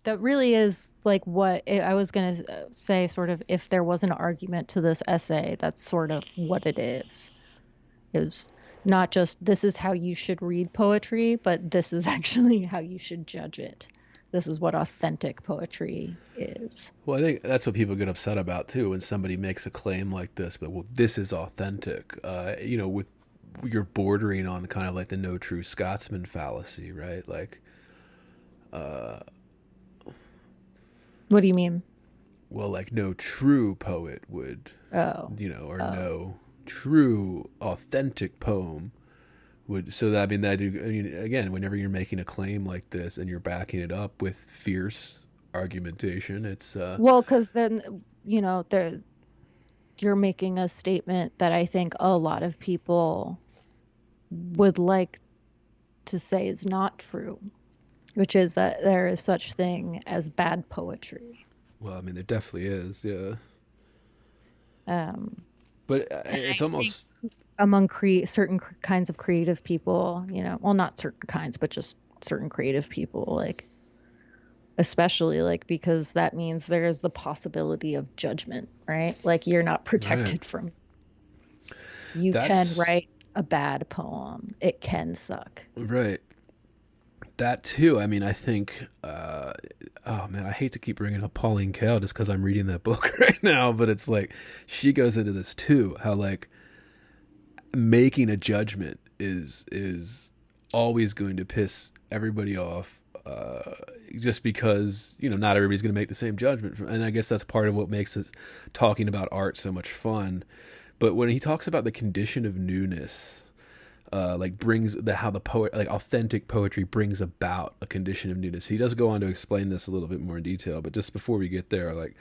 that really is like what I was going to say, sort of, if there was an argument to this essay, that's sort of what it is not just this is how you should read poetry, but this is actually how you should judge it. This is what authentic poetry is. Well, I think that's what people get upset about too when somebody makes a claim like this. But well, this is authentic. With you're bordering on kind of like the no true Scotsman fallacy, right? Like, uh, What do you mean? well, like no true poet would, Oh, or oh. no true authentic poem would. So that I mean, again, whenever you're making a claim like this and you're backing it up with fierce argumentation, it's Well, because then, there you're making a statement that I think a lot of people would like to say is not true, which is that there is such thing as bad poetry. well, I mean, there definitely is, yeah. Um, But and it's I think almost among certain kinds of creative people, well, not certain kinds, but just certain creative people, like, especially like, because that means there's the possibility of judgment, right? Like, you're not right. protected from, you can That's write a bad poem. It can suck. right. That too. I mean, I think. Oh man, I hate to keep bringing up Pauline Kael just because I'm reading that book right now, but it's like she goes into this too. How like making a judgment is always going to piss everybody off. Just because not everybody's going to make the same judgment, and I guess that's part of what makes us talking about art so much fun. But when he talks about the condition of newness, like brings the how the poet like authentic poetry brings about a condition of newness. He does go on to explain this a little bit more in detail, but just before we get there, like